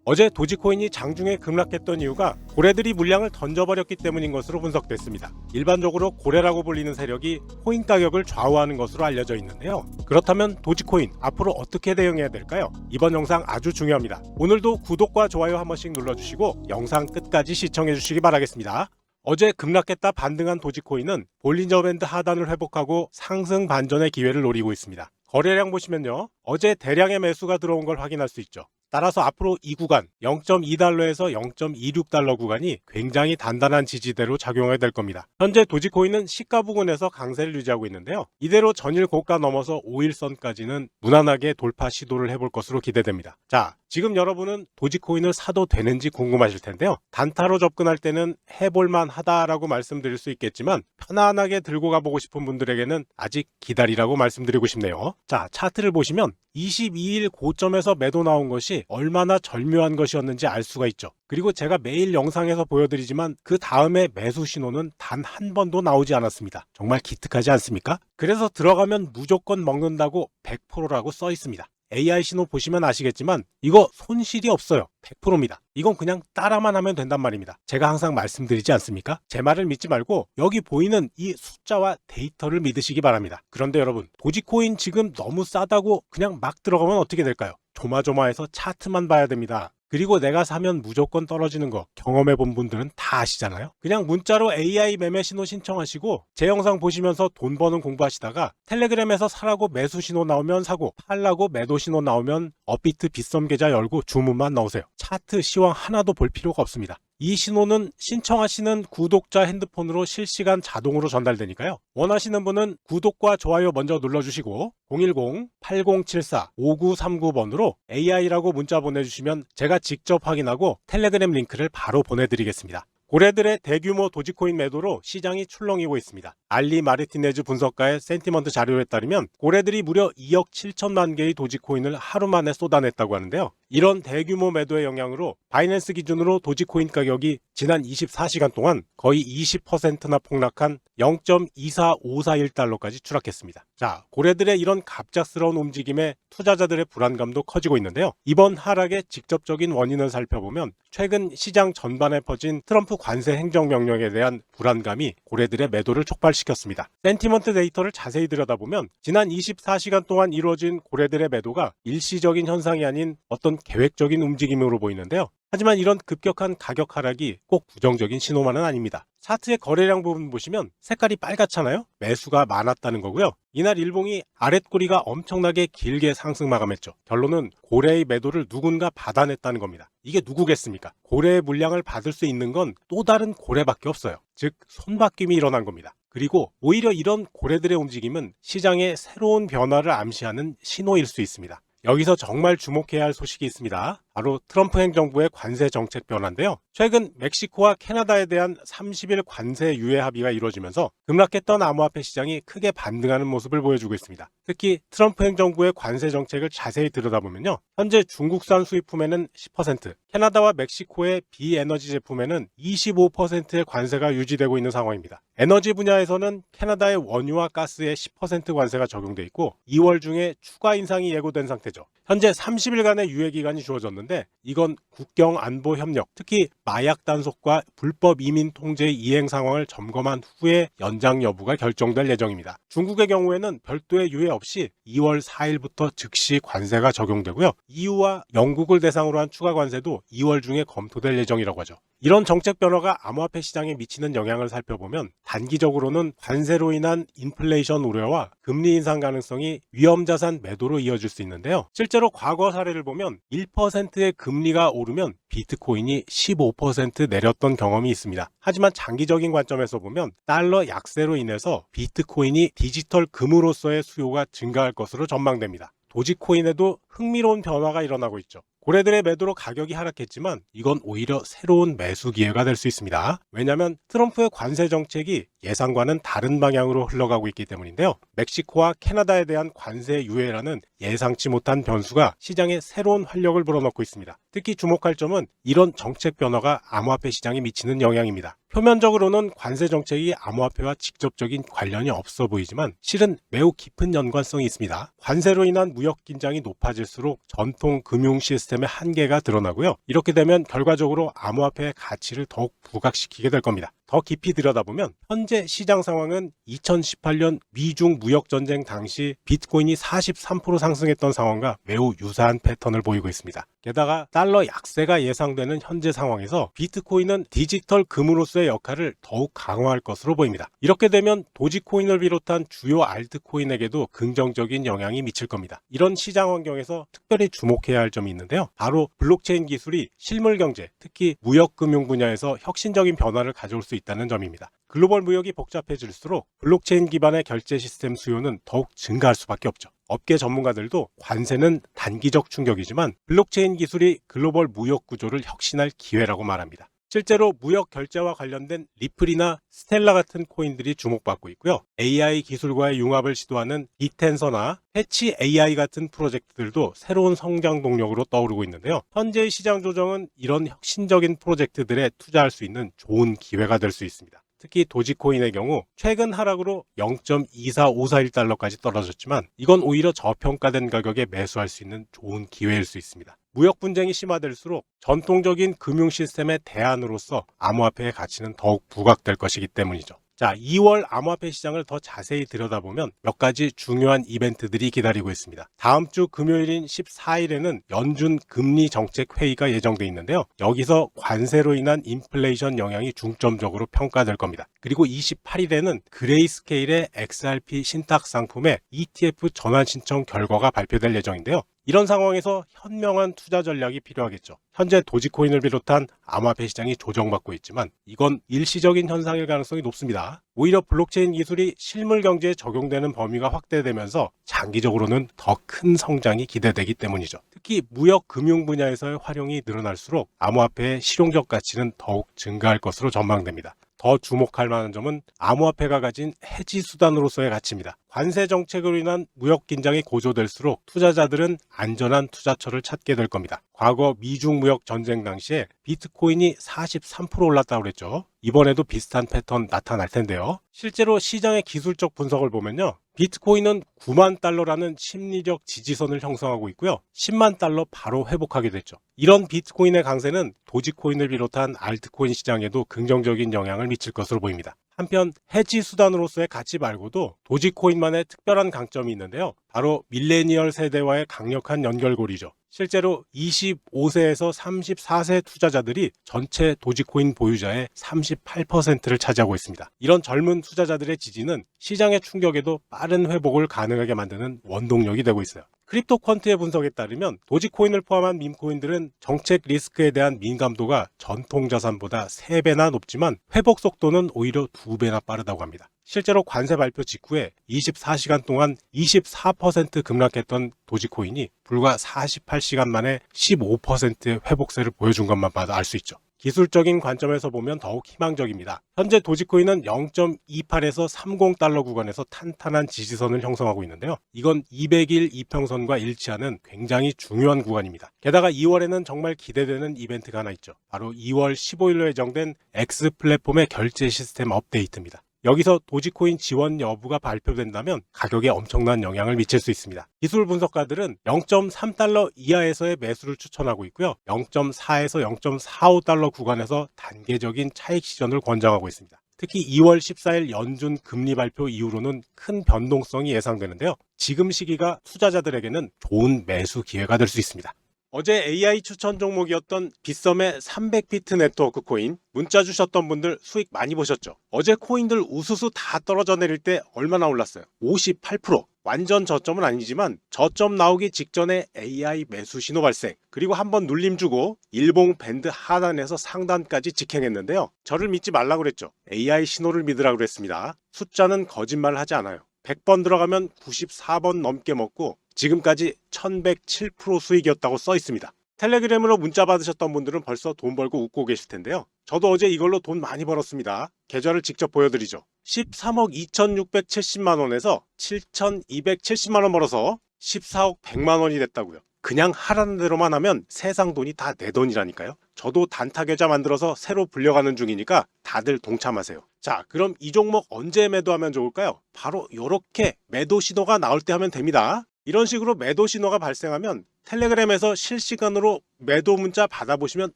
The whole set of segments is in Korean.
어제 도지코인이 장중에 급락했던 이유가 고래들이 물량을 던져버렸기 때문인 것으로 분석됐습니다. 일반적으로 고래라고 불리는 세력이 코인 가격을 좌우하는 것으로 알려져 있는데요. 그렇다면 도지코인 앞으로 어떻게 대응해야 될까요? 이번 영상 아주 중요합니다. 오늘도 구독과 좋아요 한 번씩 눌러주시고 영상 끝까지 시청해주시기 바라겠습니다. 어제 급락했다 반등한 도지코인은 볼린저 밴드 하단을 회복하고 상승 반전의 기회를 노리고 있습니다. 거래량 보시면요, 어제 대량의 매수가 들어온 걸 확인할 수 있죠. 따라서 앞으로 이 구간 0.2달러에서 0.26달러 구간이 굉장히 단단한 지지대로 작용하게 될 겁니다. 현재 도지코인은 시가 부근에서 강세를 유지하고 있는데요. 이대로 전일 고가 넘어서 5일선까지는 무난하게 돌파 시도를 해볼 것으로 기대됩니다. 자, 지금 여러분은 도지코인을 사도 되는지 궁금하실 텐데요. 단타로 접근할 때는 해볼만 하다라고 말씀드릴 수 있겠지만 편안하게 들고 가보고 싶은 분들에게는 아직 기다리라고 말씀드리고 싶네요. 자, 차트를 보시면 22일 고점에서 매도 나온 것이 얼마나 절묘한 것이었는지 알 수가 있죠. 그리고 제가 매일 영상에서 보여드리지만 그 다음에 매수 신호는 단 한 번도 나오지 않았습니다. 정말 기특하지 않습니까? 그래서 들어가면 무조건 먹는다고 100%라고 써 있습니다. AI 신호 보시면 아시겠지만 이거 손실이 없어요. 100%입니다. 이건 그냥 따라만 하면 된단 말입니다. 제가 항상 말씀드리지 않습니까? 제 말을 믿지 말고 여기 보이는 이 숫자와 데이터를 믿으시기 바랍니다. 그런데 여러분, 도지코인 지금 너무 싸다고 그냥 막 들어가면 어떻게 될까요? 조마조마해서 차트만 봐야 됩니다. 그리고 내가 사면 무조건 떨어지는 거 경험해 본 분들은 다 아시잖아요. 그냥 문자로 AI 매매 신호 신청하시고 제 영상 보시면서 돈 버는 공부하시다가 텔레그램에서 사라고 매수 신호 나오면 사고, 팔라고 매도 신호 나오면 업비트 빗썸 계좌 열고 주문만 넣으세요. 차트 시황 하나도 볼 필요가 없습니다. 이 신호는 신청하시는 구독자 핸드폰으로 실시간 자동으로 전달되니까요. 원하시는 분은 구독과 좋아요 먼저 눌러주시고 010-8074-5939번으로 AI라고 문자 보내주시면 제가 직접 확인하고 텔레그램 링크를 바로 보내드리겠습니다. 고래들의 대규모 도지코인 매도로 시장이 출렁이고 있습니다. 알리 마르티네즈 분석가의 센티먼트 자료에 따르면 고래들이 무려 2억 7천만 개의 도지코인을 하루 만에 쏟아냈다고 하는데요. 이런 대규모 매도의 영향으로 바이낸스 기준으로 도지코인 가격이 지난 24시간 동안 거의 20%나 폭락한 0.24541달러까지 추락했습니다. 자, 고래들의 이런 갑작스러운 움직임에 투자자들의 불안감도 커지고 있는데요. 이번 하락의 직접적인 원인을 살펴보면 최근 시장 전반에 퍼진 트럼프 관세 행정명령에 대한 불안감이 고래들의 매도를 촉발시켰습니다. 센티먼트 데이터를 자세히 들여다보면 지난 24시간 동안 이루어진 고래들의 매도가 일시적인 현상이 아닌 어떤 계획적인 움직임으로 보이는데요. 하지만 이런 급격한 가격 하락이 꼭 부정적인 신호만은 아닙니다. 차트의 거래량 부분 보시면 색깔이 빨갛잖아요? 매수가 많았다는 거고요. 이날 일봉이 아랫꼬리가 엄청나게 길게 상승 마감했죠. 결론은 고래의 매도를 누군가 받아냈다는 겁니다. 이게 누구겠습니까? 고래의 물량을 받을 수 있는 건 또 다른 고래밖에 없어요. 즉 손바뀜이 일어난 겁니다. 그리고 오히려 이런 고래들의 움직임은 시장의 새로운 변화를 암시하는 신호일 수 있습니다. 여기서 정말 주목해야 할 소식이 있습니다. 바로 트럼프 행정부의 관세 정책 변화인데요. 최근 멕시코와 캐나다에 대한 30일 관세 유예 합의가 이루어지면서 급락했던 암호화폐 시장이 크게 반등하는 모습을 보여주고 있습니다. 특히 트럼프 행정부의 관세 정책을 자세히 들여다보면요. 현재 중국산 수입품에는 10%, 캐나다와 멕시코의 비에너지 제품에는 25%의 관세가 유지되고 있는 상황입니다. 에너지 분야에서는 캐나다의 원유와 가스에 10% 관세가 적용돼 있고 2월 중에 추가 인상이 예고된 상태죠. 현재 30일간의 유예 기간이 주어졌는데 이건 국경 안보 협력, 특히 마약 단속과 불법 이민 통제 이행 상황을 점검한 후에 연장 여부가 결정될 예정입니다. 중국의 경우에는 별도의 유예 없이 2월 4일부터 즉시 관세가 적용되고요. EU와 영국을 대상으로 한 추가 관세도 2월 중에 검토될 예정이라고 하죠. 이런 정책 변화가 암호화폐 시장에 미치는 영향을 살펴보면 단기적으로는 관세로 인한 인플레이션 우려와 금리 인상 가능성이 위험자산 매도로 이어질 수 있는데요. 실제로 과거 사례를 보면 1%의 금리가 오르면 비트코인이 15% 내렸던 경험이 있습니다. 하지만 장기적인 관점에서 보면 달러 약세로 인해서 비트코인이 디지털 금으로서의 수요가 증가할 것으로 전망됩니다. 도지코인에도 흥미로운 변화가 일어나고 있죠. 고래들의 매도로 가격이 하락했지만 이건 오히려 새로운 매수 기회가 될 수 있습니다. 왜냐하면 트럼프의 관세 정책이 예상과는 다른 방향으로 흘러가고 있기 때문인데요. 멕시코와 캐나다에 대한 관세 유예라는 예상치 못한 변수가 시장에 새로운 활력을 불어넣고 있습니다. 특히 주목할 점은 이런 정책 변화가 암호화폐 시장에 미치는 영향입니다. 표면적으로는 관세 정책이 암호화폐와 직접적인 관련이 없어 보이지만 실은 매우 깊은 연관성이 있습니다. 관세로 인한 무역 긴장이 높아질수록 전통 금융 시스템의 한계가 드러나고요. 이렇게 되면 결과적으로 암호화폐의 가치를 더욱 부각시키게 될 겁니다. 더 깊이 들여다보면 현재 시장 상황은 2018년 미중 무역 전쟁 당시 비트코인이 43% 상승했던 상황과 매우 유사한 패턴을 보이고 있습니다. 게다가 달러 약세가 예상되는 현재 상황에서 비트코인은 디지털 금으로서의 역할을 더욱 강화할 것으로 보입니다. 이렇게 되면 도지코인을 비롯한 주요 알트코인에게도 긍정적인 영향이 미칠 겁니다. 이런 시장 환경에서 특별히 주목해야 할 점이 있는데요. 바로 블록체인 기술이 실물 경제, 특히 무역 금융 분야에서 혁신적인 변화를 가져올 수 있다는 점입니다. 글로벌 무역이 복잡해질수록 블록체인 기반의 결제 시스템 수요는 더욱 증가할 수밖에 없죠. 업계 전문가들도 관세는 단기적 충격이지만 블록체인 기술이 글로벌 무역 구조를 혁신할 기회라고 말합니다. 실제로 무역 결제와 관련된 리플이나 스텔라 같은 코인들이 주목받고 있고요. AI 기술과의 융합을 시도하는 비텐서나 패치 AI 같은 프로젝트들도 새로운 성장 동력으로 떠오르고 있는데요. 현재의 시장 조정은 이런 혁신적인 프로젝트들에 투자할 수 있는 좋은 기회가 될 수 있습니다. 특히 도지코인의 경우 최근 하락으로 0.24541달러까지 떨어졌지만 이건 오히려 저평가된 가격에 매수할 수 있는 좋은 기회일 수 있습니다. 무역 분쟁이 심화될수록 전통적인 금융 시스템의 대안으로서 암호화폐의 가치는 더욱 부각될 것이기 때문이죠. 자, 2월 암호화폐 시장을 더 자세히 들여다보면 몇 가지 중요한 이벤트들이 기다리고 있습니다. 다음 주 금요일인 14일에는 연준 금리 정책 회의가 예정돼 있는데요. 여기서 관세로 인한 인플레이션 영향이 중점적으로 평가될 겁니다. 그리고 28일에는 그레이스케일의 XRP 신탁 상품의 ETF 전환 신청 결과가 발표될 예정인데요. 이런 상황에서 현명한 투자 전략이 필요하겠죠. 현재 도지코인을 비롯한 암호화폐 시장이 조정받고 있지만 이건 일시적인 현상일 가능성이 높습니다. 오히려 블록체인 기술이 실물 경제에 적용되는 범위가 확대되면서 장기적으로는 더 큰 성장이 기대되기 때문이죠. 특히 무역 금융 분야에서의 활용이 늘어날수록 암호화폐의 실용적 가치는 더욱 증가할 것으로 전망됩니다. 더 주목할 만한 점은 암호화폐가 가진 해지 수단으로서의 가치입니다. 관세 정책으로 인한 무역 긴장이 고조될수록 투자자들은 안전한 투자처를 찾게 될 겁니다. 과거 미중 무역 전쟁 당시에 비트코인이 43% 올랐다고 그랬죠. 이번에도 비슷한 패턴 나타날 텐데요. 실제로 시장의 기술적 분석을 보면요. 비트코인은 9만 달러라는 심리적 지지선을 형성하고 있고요. 10만 달러 바로 회복하게 됐죠. 이런 비트코인의 강세는 도지코인을 비롯한 알트코인 시장에도 긍정적인 영향을 미칠 것으로 보입니다. 한편 해지 수단으로서의 가치 말고도 도지코인만의 특별한 강점이 있는데요. 바로 밀레니얼 세대와의 강력한 연결고리죠. 실제로 25세에서 34세 투자자들이 전체 도지코인 보유자의 38%를 차지하고 있습니다. 이런 젊은 투자자들의 지지는 시장의 충격에도 빠른 회복을 가능하게 만드는 원동력이 되고 있어요. 크립토 퀀트의 분석에 따르면 도지코인을 포함한 밈코인들은 정책 리스크에 대한 민감도가 전통 자산보다 3배나 높지만 회복 속도는 오히려 2배나 빠르다고 합니다. 실제로 관세 발표 직후에 24시간 동안 24% 급락했던 도지코인이 불과 48시간 만에 15%의 회복세를 보여준 것만 봐도 알 수 있죠. 기술적인 관점에서 보면 더욱 희망적입니다. 현재 도지코인은 0.28에서 30달러 구간에서 탄탄한 지지선을 형성하고 있는데요. 이건 200일 이평선과 일치하는 굉장히 중요한 구간입니다. 게다가 2월에는 정말 기대되는 이벤트가 하나 있죠. 바로 2월 15일로 예정된 X 플랫폼의 결제 시스템 업데이트입니다. 여기서 도지코인 지원 여부가 발표된다면 가격에 엄청난 영향을 미칠 수 있습니다. 기술 분석가들은 0.3달러 이하에서의 매수를 추천하고 있고요. 0.4에서 0.45달러 구간에서 단계적인 차익 시전을 권장하고 있습니다. 특히 2월 14일 연준 금리 발표 이후로는 큰 변동성이 예상되는데요. 지금 시기가 투자자들에게는 좋은 매수 기회가 될 수 있습니다. 어제 AI 추천 종목이었던 빗썸의 300피트 네트워크 코인 문자 주셨던 분들 수익 많이 보셨죠? 어제 코인들 우수수 다 떨어져 내릴 때 얼마나 올랐어요? 58%. 완전 저점은 아니지만 저점 나오기 직전에 AI 매수 신호 발생, 그리고 한번 눌림 주고 일봉 밴드 하단에서 상단까지 직행했는데요. 저를 믿지 말라고 그랬죠. AI 신호를 믿으라고 그랬습니다. 숫자는 거짓말을 하지 않아요. 100번 들어가면 94번 넘게 먹고 지금까지 1107% 수익이었다고 써 있습니다. 텔레그램으로 문자 받으셨던 분들은 벌써 돈 벌고 웃고 계실 텐데요. 저도 어제 이걸로 돈 많이 벌었습니다. 계좌를 직접 보여드리죠. 13억 2670만 원에서 7270만 원 벌어서 14억 100만 원이 됐다고요. 그냥 하라는 대로만 하면 세상 돈이 다 내 돈이라니까요. 저도 단타 계좌 만들어서 새로 불려가는 중이니까 다들 동참하세요. 자, 그럼 이 종목 언제 매도하면 좋을까요? 바로 이렇게 매도 신호가 나올 때 하면 됩니다. 이런 식으로 매도 신호가 발생하면 텔레그램에서 실시간으로 매도 문자 받아보시면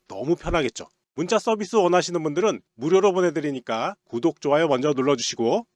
너무 편하겠죠. 문자 서비스 원하시는 분들은 무료로 보내드리니까 구독, 좋아요 먼저 눌러주시고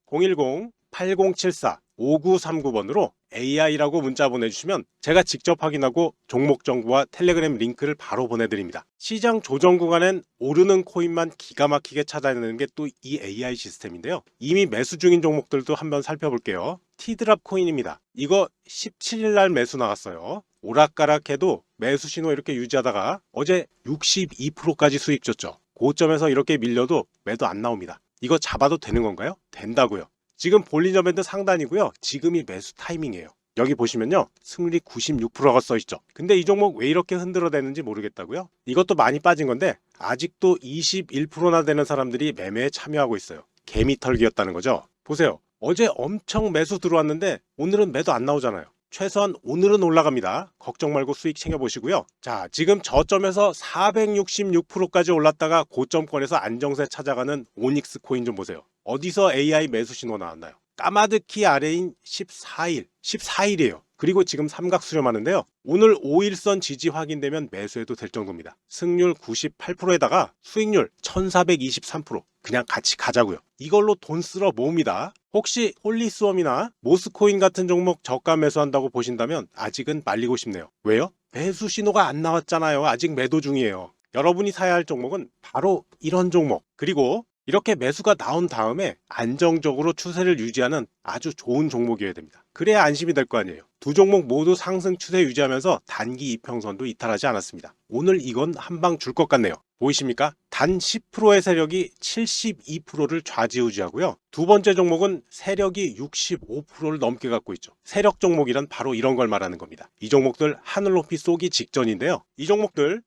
010-8074-5939번으로 AI라고 문자 보내주시면 제가 직접 확인하고 종목 정보와 텔레그램 링크를 바로 보내드립니다. 시장 조정 구간엔 오르는 코인만 기가 막히게 찾아내는 게 또 이 AI 시스템인데요. 이미 매수 중인 종목들도 한번 살펴볼게요. 티드랍 코인입니다. 이거 17일 날 매수 나왔어요. 오락가락해도 매수 신호 이렇게 유지하다가 어제 62%까지 수익 줬죠. 고점에서 이렇게 밀려도 매도 안 나옵니다. 이거 잡아도 되는 건가요? 된다고요. 지금 볼리저 밴드 상단이고요. 지금이 매수 타이밍이에요. 여기 보시면요. 승률이 96%가 써있죠. 근데 이 종목 왜 이렇게 흔들어대는지 모르겠다고요? 이것도 많이 빠진 건데 아직도 21%나 되는 사람들이 매매에 참여하고 있어요. 개미털기였다는 거죠. 보세요. 어제 엄청 매수 들어왔는데 오늘은 매도 안 나오잖아요. 최소한 오늘은 올라갑니다. 걱정 말고 수익 챙겨보시고요. 자, 지금 저점에서 466%까지 올랐다가 고점권에서 안정세 찾아가는 오닉스 코인 좀 보세요. 어디서 AI 매수 신호 나왔나요? 까마득히 아래인 14일이에요. 그리고 지금 삼각 수렴하는데요. 오늘 5일선 지지 확인되면 매수해도 될 정도입니다. 승률 98%에다가 수익률 1423%. 그냥 같이 가자고요. 이걸로 돈 쓸어 모읍니다. 혹시 홀리스웜이나 모스코인 같은 종목 저가 매수한다고 보신다면 아직은 말리고 싶네요. 왜요? 매수 신호가 안 나왔잖아요. 아직 매도 중이에요. 여러분이 사야 할 종목은 바로 이런 종목. 그리고 이렇게 매수가 나온 다음에 안정적으로 추세를 유지하는 아주 좋은 종목이어야 됩니다. 그래야 안심이 될 거 아니에요. 두 종목 모두 상승 추세 유지하면서 단기 이평선도 이탈하지 않았습니다. 오늘 이건 한 방 줄 것 같네요. 보이십니까? 단 10%의 세력이 72%를 좌지우지하고요. 두 번째 종목은 세력이 65%를 넘게 갖고 있죠. 세력 종목이란 바로 이런 걸 말하는 겁니다. 이 종목들 하늘 높이 쏘기 직전인데요. 이 종목들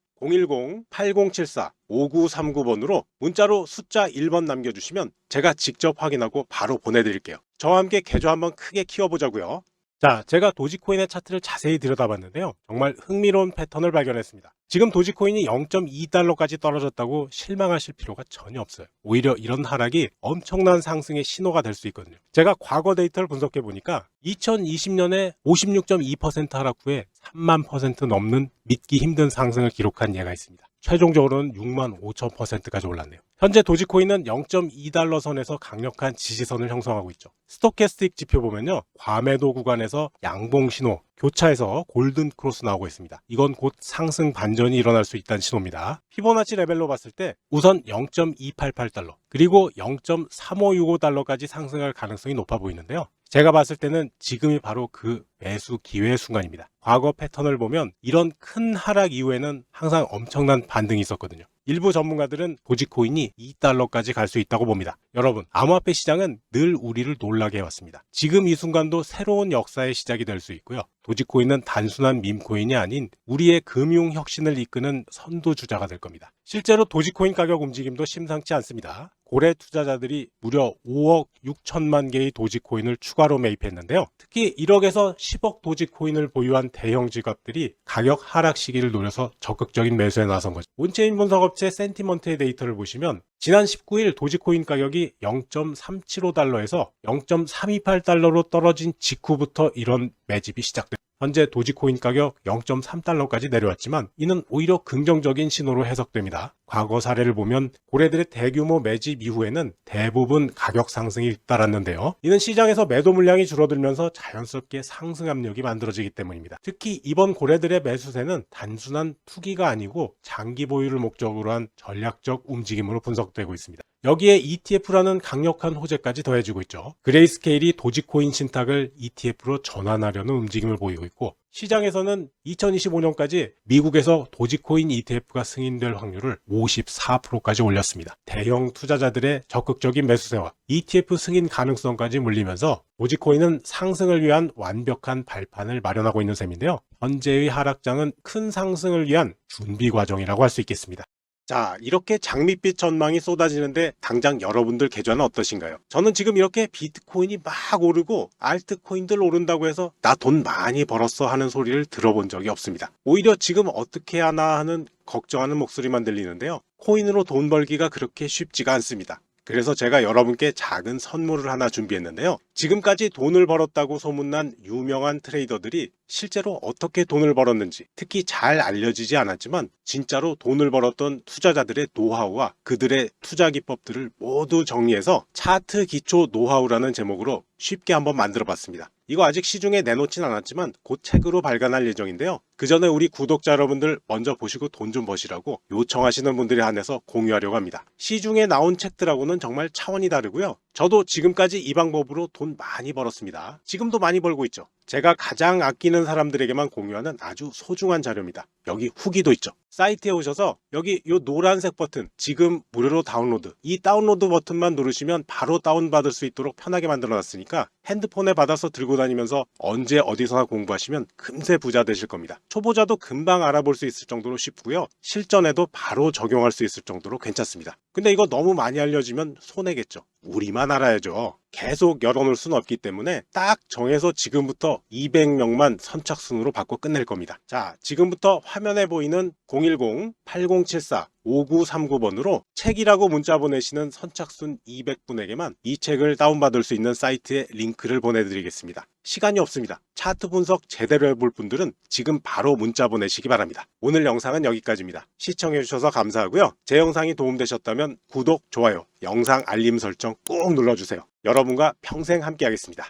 010-8074-5939번으로 문자로 숫자 1번 남겨주시면 제가 직접 확인하고 바로 보내드릴게요. 저와 함께 계좌 한번 크게 키워보자고요. 자, 제가 도지코인의 차트를 자세히 들여다봤는데요. 정말 흥미로운 패턴을 발견했습니다. 지금 도지코인이 0.2달러까지 떨어졌다고 실망하실 필요가 전혀 없어요. 오히려 이런 하락이 엄청난 상승의 신호가 될 수 있거든요. 제가 과거 데이터를 분석해 보니까 2020년에 56.2% 하락 후에 3만% 넘는 믿기 힘든 상승을 기록한 예가 있습니다. 최종적으로는 6만 5천%까지 올랐네요. 현재 도지코인은 0.2달러 선에서 강력한 지지선을 형성하고 있죠. 스토캐스틱 지표 보면요. 과매도 구간에서 양봉 신호, 교차해서 골든 크로스 나오고 있습니다. 이건 곧 상승 반전이 일어날 수 있다는 신호입니다. 피보나치 레벨로 봤을 때 우선 0.288달러 그리고 0.3565달러까지 상승할 가능성이 높아 보이는데요. 제가 봤을 때는 지금이 바로 그 매수 기회 순간입니다. 과거 패턴을 보면 이런 큰 하락 이후에는 항상 엄청난 반등이 있었거든요. 일부 전문가들은 도지코인이 2달러까지 갈 수 있다고 봅니다. 여러분, 암호화폐 시장은 늘 우리를 놀라게 해왔습니다. 지금 이 순간도 새로운 역사의 시작이 될 수 있고요. 도지코인은 단순한 밈코인이 아닌 우리의 금융 혁신을 이끄는 선도주자가 될 겁니다. 실제로 도지코인 가격 움직임도 심상치 않습니다. 고래 투자자들이 무려 5억 6천만 개의 도지코인을 추가로 매입했는데요. 특히 1억에서 10억 도지코인을 보유한 대형 지갑들이 가격 하락 시기를 노려서 적극적인 매수에 나선 거죠. 온체인 분석업체 센티먼트의 데이터를 보시면 지난 19일 도지코인 가격이 0.375달러에서 0.328달러로 떨어진 직후부터 이런 매집이 시작됐습니다. 현재 도지코인 가격 0.3달러까지 내려왔지만 이는 오히려 긍정적인 신호로 해석됩니다. 과거 사례를 보면 고래들의 대규모 매집 이후에는 대부분 가격 상승이 잇따랐는데요. 이는 시장에서 매도 물량이 줄어들면서 자연스럽게 상승 압력이 만들어지기 때문입니다. 특히 이번 고래들의 매수세는 단순한 투기가 아니고 장기 보유를 목적으로 한 전략적 움직임으로 분석되고 있습니다. 여기에 ETF라는 강력한 호재까지 더해지고 있죠. 그레이스케일이 도지코인 신탁을 ETF로 전환하려는 움직임을 보이고 있고 시장에서는 2025년까지 미국에서 도지코인 ETF가 승인될 확률을 54%까지 올렸습니다. 대형 투자자들의 적극적인 매수세와 ETF 승인 가능성까지 물리면서 도지코인은 상승을 위한 완벽한 발판을 마련하고 있는 셈인데요. 현재의 하락장은 큰 상승을 위한 준비 과정이라고 할 수 있겠습니다. 자, 이렇게 장밋빛 전망이 쏟아지는데 당장 여러분들 계좌는 어떠신가요? 저는 지금 이렇게 비트코인이 막 오르고 알트코인들 오른다고 해서 나 돈 많이 벌었어 하는 소리를 들어본 적이 없습니다. 오히려 지금 어떻게 하나 하는 걱정하는 목소리만 들리는데요. 코인으로 돈 벌기가 그렇게 쉽지가 않습니다. 그래서 제가 여러분께 작은 선물을 하나 준비했는데요. 지금까지 돈을 벌었다고 소문난 유명한 트레이더들이 실제로 어떻게 돈을 벌었는지, 특히 잘 알려지지 않았지만 진짜로 돈을 벌었던 투자자들의 노하우와 그들의 투자 기법들을 모두 정리해서 차트 기초 노하우라는 제목으로 쉽게 한번 만들어 봤습니다. 이거 아직 시중에 내놓진 않았지만 곧 책으로 발간할 예정인데요. 그 전에 우리 구독자 여러분들 먼저 보시고 돈 좀 버시라고 요청하시는 분들에 한해서 공유하려고 합니다. 시중에 나온 책들하고는 정말 차원이 다르고요. 저도 지금까지 이 방법으로 돈 많이 벌었습니다. 지금도 많이 벌고 있죠. 제가 가장 아끼는 사람들에게만 공유하는 아주 소중한 자료입니다. 여기 후기도 있죠. 사이트에 오셔서 여기 이 노란색 버튼, 지금 무료로 다운로드, 이 다운로드 버튼만 누르시면 바로 다운받을 수 있도록 편하게 만들어 놨으니까 핸드폰에 받아서 들고 다니면서 언제 어디서나 공부하시면 금세 부자 되실 겁니다. 초보자도 금방 알아볼 수 있을 정도로 쉽고요. 실전에도 바로 적용할 수 있을 정도로 괜찮습니다. 근데 이거 너무 많이 알려지면 손해겠죠. 우리만 알아야죠. 계속 열어놓을 수는 없기 때문에 딱 정해서 지금부터 200명만 선착순으로 받고 끝낼 겁니다. 자, 지금부터 화면에 보이는 010-8074-5939번으로 책이라고 문자 보내시는 선착순 200분에게만 이 책을 다운받을 수 있는 사이트에 링크를 보내드리겠습니다. 시간이 없습니다. 차트 분석 제대로 해볼 분들은 지금 바로 문자 보내시기 바랍니다. 오늘 영상은 여기까지입니다. 시청해주셔서 감사하고요. 제 영상이 도움되셨다면 구독, 좋아요, 영상 알림 설정 꼭 눌러주세요. 여러분과 평생 함께 하겠습니다.